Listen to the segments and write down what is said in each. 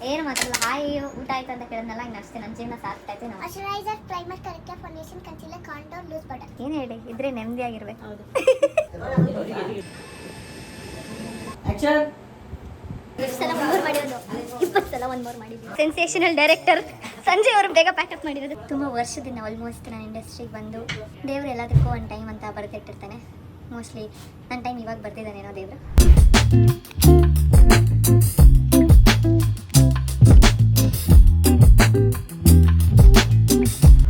ಏನು ಮಾತಾಡಲ್ಲ. ಹಾಯ್ ಊಟ ಆಯ್ತು ಅಂತ ಕೇಳಿದ್ನಲ್ಲ, ಇನ್ನು ಅಷ್ಟೇ. ನನ್ನ ಜೀವನ ಸಾಕ್ತಾಯ್ತು. Moisturiser, primer, corrector, foundation, concealer, contour, loose button. ಏನು ಹೇಳಿ ಇದ್ರೆ ನೆಮ್ಮದಿಯಾಗಿರ್ಬೇಕು. ಹೌದು. ಎಷ್ಟು ಸಲ 1 ಮಾಡಿರೋದು? 20 ಸಲ 1 ಮಾಡಿದ್ದೀವಿ. ಸೆನ್ಸೇಷನಲ್ ಡೈರೆಕ್ಟರ್ ಸಂಜಯ್ ಅವರು ಬೇಗ ಪ್ಯಾಕಪ್ ಮಾಡಿರೋದು. ತುಂಬ ವರ್ಷದಿಂದ ಆಲ್ಮೋಸ್ಟ್ ನಾನು ಇಂಡಸ್ಟ್ರಿಗೆ ಬಂದು ದೇವ್ರು ಎಲ್ಲದಕ್ಕೂ ಒಂದು ಟೈಮ್ ಅಂತ ಬರ್ತಿಟ್ಟಿರ್ತಾನೆ. ಮೋಸ್ಟ್ಲಿ ನನ್ನ ಟೈಮ್ ಇವಾಗ ಬರ್ತಿದ್ದಾನೇನೋ ದೇವರು.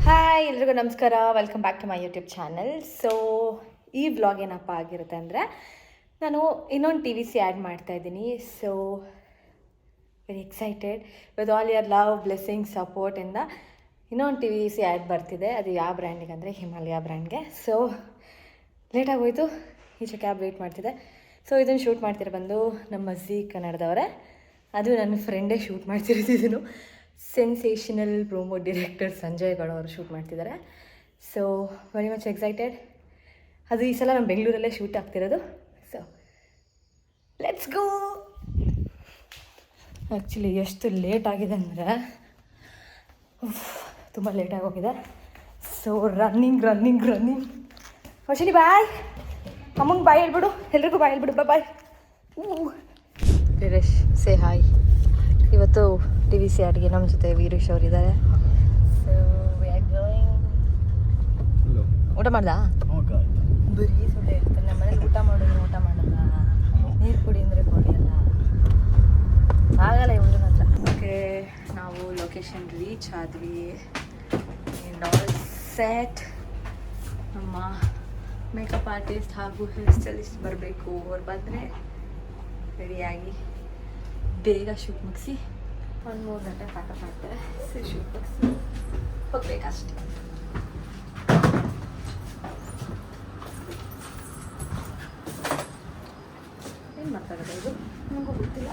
ಹಾಯ್ ಎಲ್ರಿಗೂ ನಮಸ್ಕಾರ, welcome back to my YouTube channel. So ಈ ವ್ಲಾಗ್ ಏನಪ್ಪ ಆಗಿರುತ್ತೆ ಅಂದರೆ, ನಾನು ಇನ್ನೊಂದು ಟಿ ವಿ ಸಿ ಆ್ಯಡ್ ಮಾಡ್ತಾಯಿದ್ದೀನಿ. So very excited with all your love, blessing, ಸಪೋರ್ಟಿಂದ ಇನ್ನೊಂದು ಟಿ ವಿ ಸಿ ಆ್ಯಡ್ ಬರ್ತಿದೆ. ಅದು ಯಾವ ಬ್ರ್ಯಾಂಡಿಗೆ ಅಂದರೆ ಹಿಮಾಲಯ ಬ್ರ್ಯಾಂಡ್ಗೆ. ಸೊ ಲೇಟಾಗೋಯ್ತು, ಈಚೆ ಕ್ಯಾಬ್ ವೆಯ್ಟ್ ಮಾಡ್ತಿದೆ. ಸೊ ಇದನ್ನು ಶೂಟ್ ಮಾಡ್ತಿರೋ ಬಂದು ನಮ್ಮ ಝೀ ಕನ್ನಡದವರೇ. ಅದು ನನ್ನ ಫ್ರೆಂಡೇ ಶೂಟ್ ಮಾಡ್ತಿರೋದು. ಇದನ್ನು sensational promo director Sanjay Gowda ಅವರು ಶೂಟ್ ಮಾಡ್ತಿದ್ದಾರೆ. So very much excited. ಅದು ಈ ಸಲ ನಮ್ಮ ಬೆಂಗಳೂರಲ್ಲೇ ಶೂಟ್ ಆಗ್ತಿರೋದು. So let's go. ಆ್ಯಕ್ಚುಲಿ ಎಷ್ಟು ಲೇಟ್ ಆಗಿದೆ ಅಂದರೆ ತುಂಬ ಲೇಟಾಗಿ ಹೋಗಿದೆ. ಸೊ ರನ್ನಿಂಗ್ ವರ್ಷಿನಿ ಬಾಯ್, ಅಮ್ಮಂಗೆ ಬಾಯ್ ಹೇಳ್ಬಿಡು, ಎಲ್ರಿಗೂ ಬಾಯ್ ಹೇಳ್ಬಿಡು. ಬಾಯ್. Veeresh say hi. ಇವತ್ತು ಟಿ ವಿ ಸಿ ಆಡ್ಗೆ ನಮ್ಮ ಜೊತೆ ವೀರೇಶ್ ಅವರಿದ್ದಾರೆ. So we are going. ಊಟ ಮಾಡ್ದಾ? ಬರೀ ಸುಳ್ಳು ಹೇಳ್ತಾರೆ. ನಮ್ಮ ಮನೇಲಿ ಊಟ ಮಾಡಿದ್ರೆ ಊಟ ಮಾಡಲ್ಲ, ನೀರು ಕುಡಿ ಅಂದರೆ ಕುಡಿಯಲ್ಲ, ಆಗಲ್ಲ ಇವ್ರ ಹತ್ರ. ಓಕೆ, ನಾವು ಲೊಕೇಶನ್ ರೀಚ್ ಆದ್ವಿ. And all set. ನಮ್ಮ ಮೇಕಪ್ ಆರ್ಟಿಸ್ಟ್ ಹಾಗೂ ಹೇರ್ ಸ್ಟೈಲಿಸ್ಟ್ ಬರಬೇಕು. ಅವ್ರು ಬಂದರೆ ರೆಡಿಯಾಗಿ ಬೇಗ ಶೂಟ್ ಮುಗಿಸಿ 1-3 ಗಂಟೆ ಪ್ಯಾಕಪ್ ಮಾಡ್ತಾರೆ. ಸೊ ಶೂಟ್ ಮುಗಿಸಿ ಹೋಗ್ಬೇಕಷ್ಟೆ. ಏನು ಮಾತಾಡೋದು ಇದು ನನಗೂ ಗೊತ್ತಿಲ್ಲ.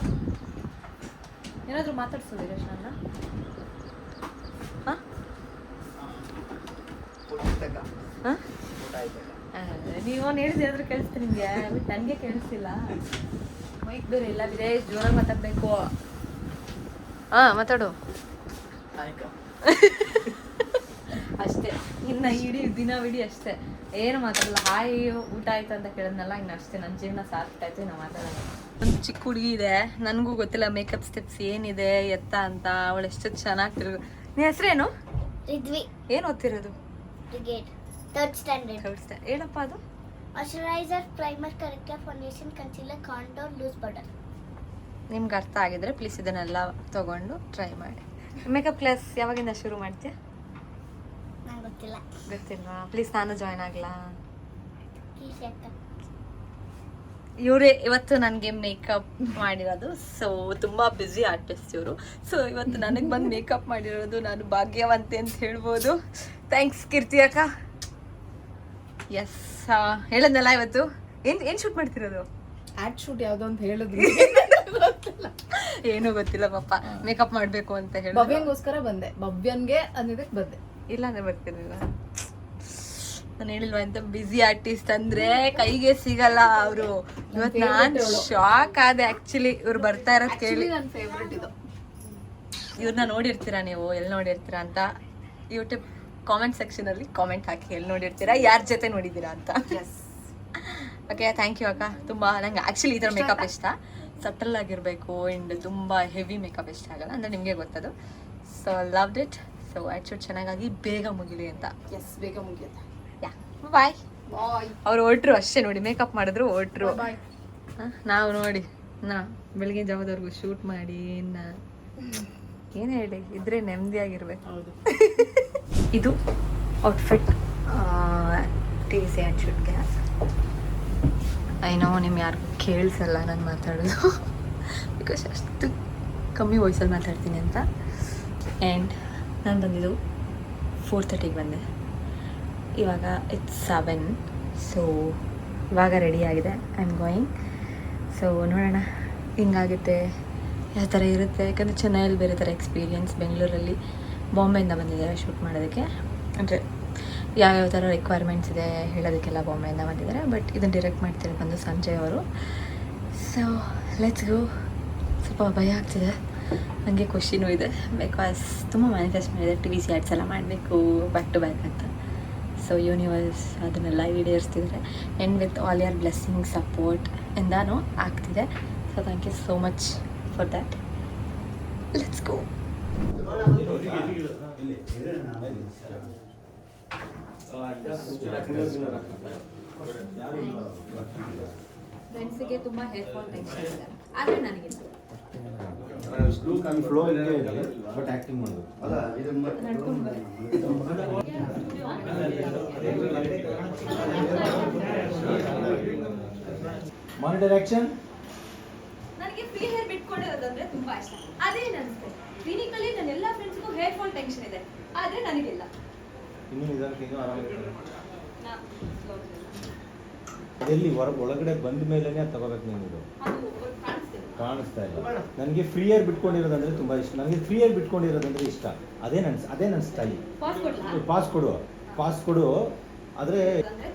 ಏನಾದರೂ ಮಾತಾಡ್ಸೋ ವೀರೇಶ್ ನನ್ನ. ಹಾಂ ಹಾಂ ನೀವು ಹೇಳಿದ್ರೆ ಏನಾದರೂ ಕೇಳಿಸ್ತೀನಿ ನಿಮಗೆ, ಬಟ್ ನನಗೆ ಕೇಳಿಸ್ತಿಲ್ಲ. ಮೈಕ್ ಬೇರೆ ಇಲ್ಲ. ವೀರೇಶ್ ಜೋರಾಗಿ ಮಾತಾಡಬೇಕು. ಹಾಂ ಮಾತಾಡು ಅಷ್ಟೇ. ಇನ್ನು ಇಡೀ ದಿನವಿಡೀ ಅಷ್ಟೇ, ಏನು ಮಾತಾಡಲ್ಲ. ಹಾಯ್ ಊಟ ಆಯ್ತು ಅಂತ ಕೇಳಿದ್ನಲ್ಲ, ಇನ್ನು ಅಷ್ಟೇ. ನನ್ನ ಜೀವನ ಸಾಕ್ತಾಯ್ತು. ನಾವು ಮಾತಾಡೋಣ. ಒಂದು ಚಿಕ್ಕ ಹುಡುಗಿ ಇದೆ, ನನಗೂ ಗೊತ್ತಿಲ್ಲ ಮೇಕಪ್ ಸ್ಟೆಪ್ಸ್ ಏನಿದೆ ಎತ್ತ ಅಂತ. ಅವಳು ಎಷ್ಟು ಚೆನ್ನಾಗಿ ತಿರುಗು. ನಿನ್ನ ಹೆಸರೇನು? ರಿದ್ವಿ. ಏನು ಓದ್ತಿರೋದು? Brigade, 3rd standard. ಏನಪ್ಪ ಅದು? Moisturiser, primer, corrector, foundation, concealer, contour, loose button. ನಿಮ್ಗೆ ಅರ್ಥ ಆಗಿದ್ರೆ ಪ್ಲೀಸ್ ಇದನ್ನೆಲ್ಲ ತೊಗೊಂಡು ಟ್ರೈ ಮಾಡಿ. ಮೇಕಪ್ ಕ್ಲಾಸ್ ಯಾವಾಗಿಂದ ಶುರು ಮಾಡ್ತೀಯಾ? ನಂಗೆ ಗೊತ್ತಿಲ್ಲ. ಗೊತ್ತಿಲ್ವಾ? ಪ್ಲೀಸ್ ನಾನು ಜಾಯ್ನ್ ಆಗಲಾ? T-shirt. ಇವರೇ ಇವತ್ತು ನನಗೆ ಮೇಕಪ್ ಮಾಡಿರೋದು. ಸೊ ತುಂಬ ಬ್ಯುಸಿ ಆರ್ಟಿಸ್ಟ್ ಇವರು. ಸೊ ಇವತ್ತು ನನಗೆ ಬಂದು ಮೇಕಪ್ ಮಾಡಿರೋದು ನಾನು ಭಾಗ್ಯವಂತೆ ಅಂತ ಹೇಳ್ಬೋದು. ಥ್ಯಾಂಕ್ಸ್ ಕೀರ್ತಿ ಅಕ್ಕ. ಎಸ್, ಹೇಳದ್ನಲ್ಲ ಇವತ್ತು ಏನು ಶೂಟ್ ಮಾಡ್ತಿರೋದು? ಆಡ್ ಶೂಟ್ ಯಾವುದೋ ಅಂತ ಹೇಳಿದ್ರು. ಏನೂ ಗೊತ್ತಿಲ್ಲ ಪಾಪ. ಮೇಕಪ್ ಮಾಡಬೇಕು ಅಂತ ಹೇಳಿ ಭವ್ಯಂಗೋಸ್ಕರ ಬಂದೆ. ಭವ್ಯನ್ಗೆ ಅಂದಿದ್ದಕ್ಕೆ ಬಂದೆ. ಇಲ್ಲಾಂದ್ರೆ ಬರ್ತಿರ್ಲಿಲ್ಲ. ನಾನು ಹೇಳಿಲ್ವಾ ಎಂತ ಬ್ಯುಸಿ ಆರ್ಟಿಸ್ಟ್ ಅಂದ್ರೆ ಕೈಗೆ ಸಿಗಲ್ಲ ಅವರು. ಇವತ್ತು ನಾನು ಶಾಕ್ ಆದೆ ಆಕ್ಚುಲಿ. ಇವ್ರು ಬರ್ತಾ ಇರೋದು ಕೇಳಿ. ನನ್ನ ಫೇವ್ರೆಟ್ ಇದು. ಇವ್ರನ್ನ ನೋಡಿರ್ತೀರಾ ನೀವು, ಎಲ್ಲಿ ನೋಡಿರ್ತೀರಾ ಅಂತ ಯೂಟ್ಯೂಬ್ ಕಾಮೆಂಟ್ ಸೆಕ್ಷನ್ ಅಲ್ಲಿ ಕಾಮೆಂಟ್ ಹಾಕಿ, ಎಲ್ಲಿ ನೋಡಿರ್ತೀರಾ, ಯಾರ ಜೊತೆ ನೋಡಿದ್ದೀರಾ ಅಂತ. ಓಕೆ, ಥ್ಯಾಂಕ್ ಯು ಅಕ್ಕ. ತುಂಬ ನಂಗೆ ಆ್ಯಕ್ಚುಲಿ ಈ ಥರ ಮೇಕಪ್ ಇಷ್ಟ. ಸಟಲ್ ಆಗಿರಬೇಕು ಆ್ಯಂಡ್ ತುಂಬ ಹೆವಿ ಮೇಕಪ್ ಇಷ್ಟ ಆಗಲ್ಲ, ಅಂದರೆ ನಿಮಗೆ ಗೊತ್ತದು. So loved it. So actually ಚೆನ್ನಾಗಾಗಿ ಬೇಗ ಮುಗಿಲಿ ಅಂತ. ಎಸ್, ಬೇಗ ಮುಗಿಯುತ್ತೆ. ಯಾ, ಬಾಯ್. ಬಾಯ್. ಅವ್ರು ಹೊರಟ್ರು ಅಷ್ಟೇ ನೋಡಿ, ಮೇಕಪ್ ಮಾಡಿದ್ರು ಹೊರಟ್ರು. ಬಾಯ್. ನಾವು ನೋಡಿ ಬೆಳಗಿನ ಜಾವದವರೆಗೂ ಶೂಟ್ ಮಾಡಿ ಏನು ಹೇಳಿ ಇದ್ರೆ ನೆಮ್ಮದಿಯಾಗಿರ್ಬೇಕು. ಹೌದು. ಇದು outfit T V C ad ಶೂಟ್ಗೆ. ಏನೋ ನಿಮ್ಗೆ ಯಾರಿಗೂ ಕೇಳಿಸಲ್ಲ ನಾನು ಮಾತಾಡೋದು, ಬಿಕಾಸ್ ಅಷ್ಟು ಕಮ್ಮಿ ವಾಯ್ಸಲ್ಲಿ ಮಾತಾಡ್ತೀನಿ ಅಂತ. ಆ್ಯಂಡ್ ನಾನು ಬಂದಿದ್ದು 4:30ಗೆ ಬಂದೆ. ಇವಾಗ ಇಟ್ಸ್ 7. ಸೊ ಇವಾಗ ರೆಡಿಯಾಗಿದೆ. I am going. ಸೊ ನೋಡೋಣ ಹಿಂಗಾಗುತ್ತೆ, ಯಾವ ಥರ ಇರುತ್ತೆ. ಯಾಕಂದರೆ ಚೆನ್ನೈಯಲ್ಲಿ ಬೇರೆ ಥರ ಎಕ್ಸ್ಪೀರಿಯನ್ಸ್. ಬೆಂಗಳೂರಲ್ಲಿ ಬಾಂಬೆಯಿಂದ ಬಂದಿದ್ದಾರೆ ಶೂಟ್ ಮಾಡೋದಕ್ಕೆ. ಅಂದರೆ ಯಾವ್ಯಾವ ಥರ ರಿಕ್ವೈರ್ಮೆಂಟ್ಸ್ ಇದೆ ಹೇಳೋದಕ್ಕೆಲ್ಲ ಬಾಂಬೆಯಿಂದ ಬಂದಿದ್ದಾರೆ. ಬಟ್ ಇದನ್ನು ಡೈರೆಕ್ಟ್ ಮಾಡ್ತಿರೋ ಬಂದು ಸಂಜಯ್ ಅವರು. ಸೊ ಲೆಟ್ಸ್ ಗೋ. ಸ್ವಲ್ಪ ಭಯ ಆಗ್ತಿದೆ, ನನಗೆ ಖುಷಿನೂ ಇದೆ ಬಿಕಾಸ್ ತುಂಬ ಮ್ಯಾನಿಫೆಸ್ಟ್ ಮಾಡಿದೆ TVC ಆ್ಯಡ್ಸ್ ಎಲ್ಲ ಮಾಡಬೇಕು ಬ್ಯಾಕ್ ಟು ಬ್ಯಾಕ್ ಅಂತ. ಸೊ ಯೂನಿವರ್ಸ್ ಅದನ್ನೆಲ್ಲ ಈಡೇರಿಸ್ತಿದ್ದಾರೆ and with all your blessing support ಇಂದಾನು ಆಗ್ತಿದೆ. So thank you so much for that. Let's go. ಫ್ರೆಂಡ್ಸಿಗೆ ತುಂಬ ಹೇರ್ ಫಾಲ್ ಟೆನ್ಷನ್ ಇದೆ, ಆದರೆ ನನಗಿಲ್ಲ. ಫ್ಲೋ ಇದೆ ಬಟ್ ಆಕ್ಟಿಂಗ್ ಮಾಡೋದು ನಡ್ಕೊಂಡು ಮಾನಿಟರ್ ಆಕ್ಷನ್. ನನಗೆ ಫ್ರೀ ಹೇರ್ ಬಿಟ್ಕೊಂಡಿರೋದಂದ್ರೆ ತುಂಬಾ ಇಷ್ಟ. ಅದೇ ನನಗೆ ಕ್ಲಿನಿಕಲ್ಲಿ ನನ್ನ ಎಲ್ಲ ಫ್ರೆಂಡ್ಸ್ಗೂ ಹೇರ್ ಫಾಲ್ ಟೆನ್ಷನ್ ಇದೆ, ಆದರೆ ನನಗಿಲ್ಲ. ಇನ್ನೂ ನಿಧಾನಕ್ಕೆ ಇನ್ನೂ ಆರಾಮಾಗಿರ್ತಾರೆ. ಎಲ್ಲಿ ಒಳಗಡೆ ಬಂದ ಮೇಲೆನೇ ಅದು ತಗೋಬೇಕು ನೀನು. ಇದು ಕಾಣಿಸ್ತಾ ಇಲ್ಲ. ನನಗೆ ಫ್ರೀ ಏರ್ ಬಿಟ್ಕೊಂಡಿರೋದಂದ್ರೆ ತುಂಬಾ ಇಷ್ಟ. ನನಗೆ ಫ್ರೀ ಏರ್ ಬಿಟ್ಕೊಂಡಿರೋದಂದ್ರೆ ಇಷ್ಟ. ಅದೇ ನನ್ನ ಸ್ಟೈಲ್. ಪಾಸ್ ಕೊಡು ಆದ್ರೆ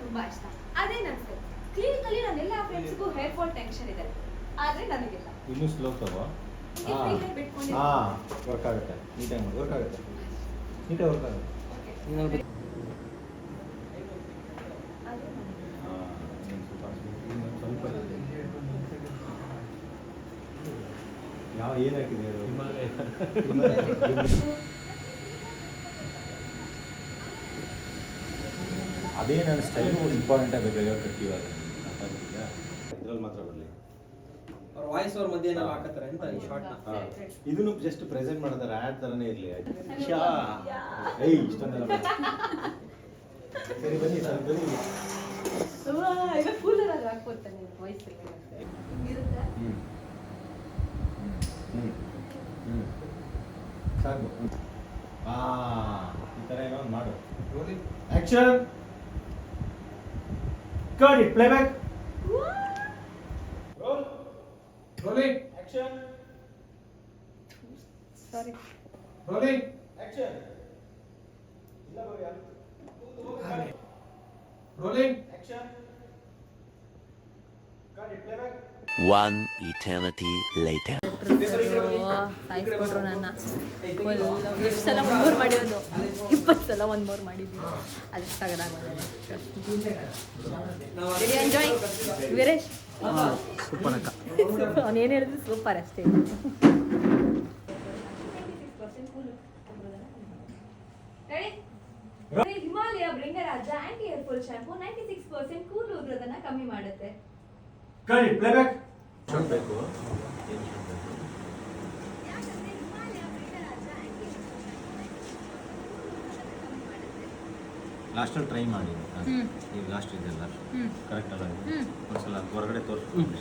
ತುಂಬಾ ಇಷ್ಟ. ಅದೇ ನನಗೆ ಕ್ಲಿನಿಕಲ್ಲಿ ನನ್ನ ಎಲ್ಲ ಫ್ರೆಂಡ್ಸ್ಗೂ ಹೇರ್ ಫಾಲ್ ಟೆನ್ಷನ್ ಇದೆ, ಆದರೆ ನನಗಿಲ್ಲ. ಇನ್ನೂ ಸ್ಲೋ ತಗೋ. ವರ್ಕ್ ಆಗುತ್ತೆ. ನೀಟಾಗಿ ಮಾಡಿ. ವರ್ಕ್ ಆಗುತ್ತೆ. ನೀಟಾಗಿ ವರ್ಕ್ ಆಗುತ್ತೆ. ಯಾವ ಏನು ಹಾಕಿದೆ ಅದೇ ನನ್ನ ಸ್ಟೈಲು ಇಂಪಾರ್ಟೆಂಟ್ ಆಗಬೇಕು. ಯಾವ ಕಟ್ಟಿವಾಗ ಇದ್ರಲ್ಲಿ ಮಾತ್ರ ಬರಲಿ. ವಾಯ್ಸ್ ಅವ್ರ ಮಧ್ಯೆ ಏನಾದ್ರು ಹಾಕತ್ತಾರೆ ಅಂತ ಈ ಶಾರ್ಟ್ ಇದನ್ನು ಜಸ್ಟ್ ಪ್ರೆಸೆಂಟ್ ಮಾಡಿದಾರೆ ಆ್ಯಡ್ ಥರನೇ ಇರಲಿ. ಏಯ್ ಇಷ್ಟೊಂದೆಲ್ಲ ಬೇಡ. ಸರಿ ಬನ್ನಿ ಸರ್ ಬನ್ನಿ. ಈಗ ಕೂಲರ್ ಆಗಿ ಹಾಕ್ಬೋತಾನೆ ವಾಯ್ಸ್ ಸಾಕು. ಈ ಥರ ಏನೋ ಒಂದು ಮಾಡು. Action. Cut it. Play back. Roll. Rolling. Action. Sorry. Rolling. Action. ಇಲ್ಲ Bhavya. Rolling. Action. Cut it. Play back. One eternity later. ಸಾಯಿಸ್ಕೊಟ್ರು ನನ್ನ. ಎಷ್ಟು ಸಲ 1 ಮೂರು ಮಾಡಿರೋದು, 20 ಸಲ 1 ಮೂರು ಮಾಡಿದ್ದೀನಿ. ಅದಕ್ಕೆ ಎಂಜಾಯ್. ವೀರೇಶ್ ಸೂಪರ್ ಅಕ್ಕ. ಅವನು ಏನು ಹೇಳಿದ್ರು ಸೂಪರ್ ಅಷ್ಟೇ. Himalaya Bhringraj anti hair fall shampoo 96% ಕೂದಲು ಉದುರೋದನ್ನ ಕಮ್ಮಿ ಮಾಡುತ್ತೆ. Cut it. Play back. ಬೇಕು ಲಾಸ್ಟಲ್ಲಿ ಟ್ರೈ ಮಾಡಿ. ಈಗ ಲಾಸ್ಟ್ ಇದೆಲ್ಲ ಕರೆಕ್ಟ್ ಅಲ್ಲ. ಒಂದ್ಸಲ ಹೊರಗಡೆ ತೋರಿಸ್ಕೊಂಡು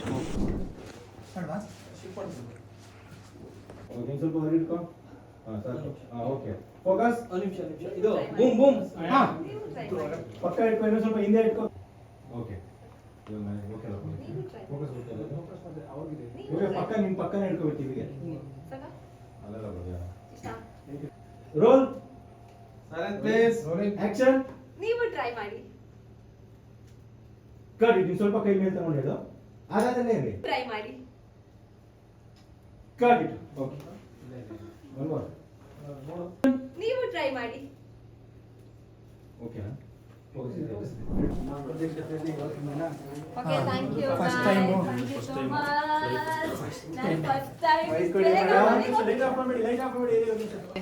ಸ್ವಲ್ಪ ಹೊರಗೆ ಇಟ್ಕೊ. ಹಾಂ ಸಾಕು. ಹಾಂ ಓಕೆ. ಫೋಕಸ್. ಒಂದು ನಿಮಿಷ ಇದು ಬೂಮ್ ಬೂಮ್. ಹಾಂ ಪಕ್ಕ ಇಟ್ಕೊ. ಇನ್ನೂ ಸ್ವಲ್ಪ ಹಿಂದೆ ಇಟ್ಕೊ. Okay okay focus okay. ಪಕ್ಕ ನಿಮ್ಮ ಪಕ್ಕನೇ ಇಟ್ಕೊಬೇಕು. ಟಿವಿಗೆ ಅಲ್ಲೆಲ್ಲ ಬರೋದು. Roll. Silent place. Rolling. Action. ನೀವು ಟ್ರೈ ಮಾಡಿ. Cut it. ಸ್ವಲ್ಪ ಕೈ ಮೇಲೆ ತಗೊಂಡಿದ್ದು ಹಾಗಾದ್ರೆ ಇರಲಿ. ಟ್ರೈ ಮಾಡಿ. Cut it. Okay. One more. ನೀವು ಟ್ರೈ ಮಾಡಿ. ಓಕೆನಾ? Okay thank you. First time.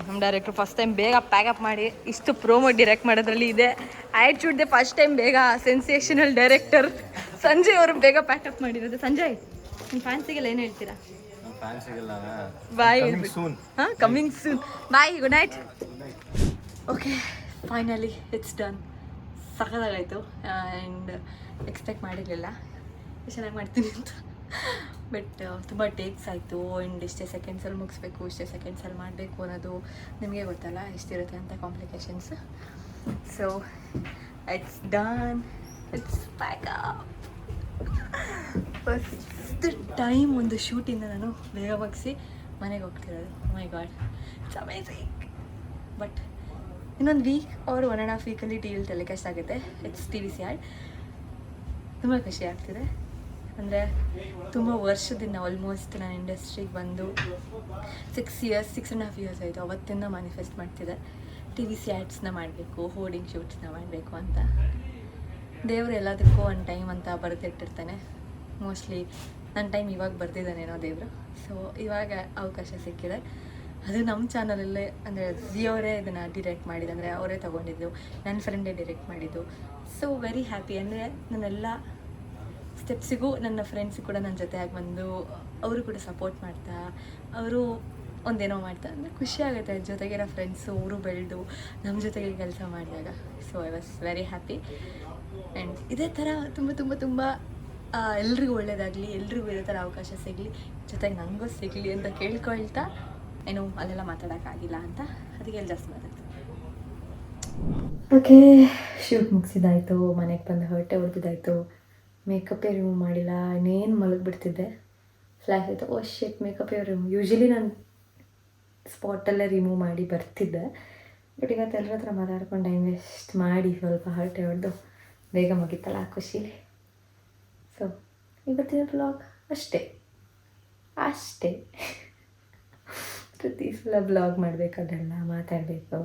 ನಮ್ಮ ಡೈರೆಕ್ಟ್ರು ಫಸ್ಟ್ ಟೈಮ್ ಬೇಗ ಪ್ಯಾಕಪ್ ಮಾಡಿ ಇಷ್ಟು ಪ್ರೋಮೋ ಡೈರೆಕ್ಟ್ ಮಾಡೋದ್ರಲ್ಲಿ ಇದೆ ಆ್ಯಟಿಟ್ಯೂಡ್ದೆ. ಫಸ್ಟ್ ಟೈಮ್ ಬೇಗ ಸೆನ್ಸೇಷನಲ್ ಡೈರೆಕ್ಟರ್ ಸಂಜಯ್ ಅವರು ಬೇಗ ಪ್ಯಾಕಪ್ ಮಾಡಿರೋದು. ಸಂಜಯ್ ನಿಮ್ಮ ಫ್ಯಾನ್ಸಿಗೆಲ್ಲ ಏನು ಹೇಳ್ತೀರಾ? ಬಾಯ್. ಹಾಂ coming soon. Bye. Good night. Okay finally it's done. ಸಖತ್ತಾಗಾಯಿತು ಆ್ಯಂಡ್ ಎಕ್ಸ್ಪೆಕ್ಟ್ ಮಾಡಿರಲಿಲ್ಲ ಎಷ್ಟು ಚೆನ್ನಾಗಿ ಮಾಡ್ತೀನಿ ಅಂತ. ಬಟ್ ತುಂಬ ಟೇಕ್ಸ್ ಆಯಿತು ಆ್ಯಂಡ್ ಇಷ್ಟೇ ಸೆಕೆಂಡ್ಸಲ್ಲಿ ಮುಗಿಸ್ಬೇಕು, ಇಷ್ಟೇ ಸೆಕೆಂಡ್ಸಲ್ಲಿ ಮಾಡಬೇಕು ಅನ್ನೋದು ನಿಮಗೆ ಗೊತ್ತಲ್ಲ ಎಷ್ಟಿರುತ್ತೆ ಅಂತ complications. So it's done. It's pack up. First time ಒಂದು ಶೂಟಿಂದ ನಾನು ಬೇಗ ಮುಗಿಸಿ ಮನೆಗೆ ಹೋಗ್ತಿರೋದು. ಮೈ ಗಾಡ್ ಇಟ್ಸ್ ಅಮೇಝಿಂಗ್. ಬಟ್ ಇನ್ನೊಂದು ವೀಕ್ ಆರ್ 1.5 ವೀಕಲ್ಲಿ ಟಿ ವಿಲಿ ಟೆಲಿಕಾಸ್ಟ್ ಆಗುತ್ತೆ. It's TVC add. ತುಂಬ ಖುಷಿ ಆಗ್ತಿದೆ. ಅಂದರೆ ತುಂಬ ವರ್ಷದಿಂದ ಆಲ್ಮೋಸ್ಟ್ ನಾನು ಇಂಡಸ್ಟ್ರಿಗೆ ಬಂದು 6.5 ಇಯರ್ಸ್ ಆಯಿತು. ಅವತ್ತಿಂದ ಮ್ಯಾನಿಫೆಸ್ಟ್ ಮಾಡ್ತಿದ್ದೆ ಟಿ ವಿ ಸಿ ಆ್ಯಡ್ಸ್ನ ಮಾಡಬೇಕು, ಹೋರ್ಡಿಂಗ್ ಶೂಟ್ಸ್ನ ಮಾಡಬೇಕು ಅಂತ. ದೇವರು ಎಲ್ಲದಕ್ಕೂ ಒಂದು ಟೈಮ್ ಅಂತ ಬರೆದಿಟ್ಟಿರ್ತಾನೆ. ಮೋಸ್ಟ್ಲಿ ನನ್ನ ಟೈಮ್ ಇವಾಗ ಬರ್ತಿದ್ದಾನೇನೋ ದೇವರು. ಸೊ ಇವಾಗ ಅವಕಾಶ ಸಿಕ್ಕಿದೆ. ಅದು ನಮ್ಮ ಚಾನಲಲ್ಲೇ, ಅಂದರೆ ಜಿಯೋರೇ ಇದನ್ನು ಡಿರೆಕ್ಟ್ ಮಾಡಿದ್ದು, ಅಂದರೆ ಅವರೇ ತೊಗೊಂಡಿದ್ದು, ನನ್ನ ಫ್ರೆಂಡೇ ಡಿರೆಕ್ಟ್ ಮಾಡಿದ್ದು. So very happy. ಅಂದರೆ ನನ್ನೆಲ್ಲ ಸ್ಟೆಪ್ಸಿಗೂ ನನ್ನ ಫ್ರೆಂಡ್ಸಿಗೂ ಕೂಡ ನನ್ನ ಜೊತೆ ಆಗಿ ಬಂದು ಅವರು ಕೂಡ ಸಪೋರ್ಟ್ ಮಾಡ್ತಾ, ಅವರು ಒಂದೇನೋ ಮಾಡ್ತಾ, ಅಂದರೆ ಖುಷಿ ಆಗುತ್ತೆ ಜೊತೆಗಿರೋ ಫ್ರೆಂಡ್ಸು ಅವರು ಬೆಳೆದು ನಮ್ಮ ಜೊತೆಗೆ ಕೆಲಸ ಮಾಡಿದಾಗ. So I was very happy. And ಇದೇ ಥರ ತುಂಬ ತುಂಬ ತುಂಬ ಎಲ್ರಿಗೂ ಒಳ್ಳೆಯದಾಗಲಿ, ಎಲ್ರಿಗೂ ಇದೇ ಥರ ಅವಕಾಶ ಸಿಗಲಿ, ಜೊತೆಗೆ ನನಗೂ ಸಿಗಲಿ ಅಂತ ಕೇಳ್ಕೊಳ್ತಾ, ಏನು ಅಲ್ಲೆಲ್ಲ ಮಾತಾಡೋಕ್ಕಾಗಿಲ್ಲ ಅಂತ ಅದಕ್ಕೆ ಜಾಸ್ತಿ ಮಾತಾಡ್ತೀನಿ. ಓಕೆ, ಶೂಟ್ ಮುಗಿಸಿದಾಯಿತು, ಮನೆಗೆ ಬಂದು ಹೊರಟೆ ಹೊಡೆದಿದ್ದಾಯಿತು. ಮೇಕಪ್ಪೇ ರಿಮೂವ್ ಮಾಡಿಲ್ಲ, ಇನ್ನೇನು ಮಲಗಿಬಿಡ್ತಿದ್ದೆ. ಫ್ಲ್ಯಾಶ್ ಆಯಿತು, ಓ ಶಿಟ್ ಮೇಕಪ್ಪೇ ರಿಮೂವ್. ಯೂಶ್ವಲಿ ನಾನು ಸ್ಪಾಟಲ್ಲೇ ರಿಮೂವ್ ಮಾಡಿ ಬರ್ತಿದ್ದೆ, ಬಟ್ ಇವತ್ತು ಎಲ್ಲರ ಹತ್ರ ಮಾತಾಡ್ಕೊಂಡು ಟೈಮ್ ವೇಸ್ಟ್ ಮಾಡಿ ಸ್ವಲ್ಪ ಹೊರಟೆ ಹೊಡೆದು ಬೇಗ ಮುಗಿತಲ್ಲ ಆ ಖುಷಿಲಿ. ಸೊ ಇವತ್ತಿನ ಬ್ಲಾಗ್ ಅಷ್ಟೇ ಪ್ರತಿ ಸಲ ಬ್ಲಾಗ್ ಮಾಡಬೇಕಾದ್ರೆಲ್ಲ ಮಾತಾಡಬೇಕು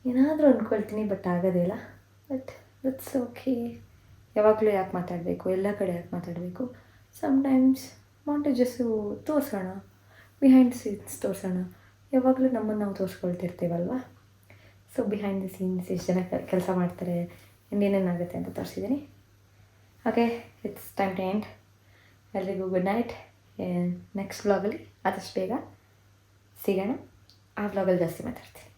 ಏನಾದರೂ ಅಂದ್ಕೊಳ್ತೀನಿ, ಬಟ್ ಆಗೋದೇ ಇಲ್ಲ. But that's okay. ಯಾವಾಗಲೂ ಯಾಕೆ ಮಾತಾಡಬೇಕು, ಎಲ್ಲ ಕಡೆ ಯಾಕೆ ಮಾತಾಡಬೇಕು? ಸಮ್ಟೈಮ್ಸ್ ವಾಂಟ್ ಟು ಜಸ್ಟ್ ತೋರಿಸೋಣ, ಬಿಹೈಂಡ್ ದ ಸೀನ್ಸ್ ತೋರಿಸೋಣ. ಯಾವಾಗಲೂ ನಮ್ಮನ್ನು ನಾವು ತೋರಿಸ್ಕೊಳ್ತಿರ್ತೀವಲ್ವ. ಸೊ ಬಿಹೈಂಡ್ ದ ಸೀನ್ಸ್ ಎಷ್ಟು ಜನ ಕೆಲಸ ಮಾಡ್ತಾರೆ, ಇನ್ನೇನೇನಾಗುತ್ತೆ ಅಂತ ತೋರಿಸಿದ್ದೀನಿ. Okay, it's time to end. ಎಲ್ರಿಗೂ ಗುಡ್ ನೈಟ್. ನೆಕ್ಸ್ಟ್ ವ್ಲಾಗಲ್ಲಿ ಆದಷ್ಟು ಬೇಗ ಸಿಗೋಣ. ಆ ವ್ಲಾಗಲ್ಲಿ ಜಾಸ್ತಿ ಮಾತಾಡ್ತೀನಿ.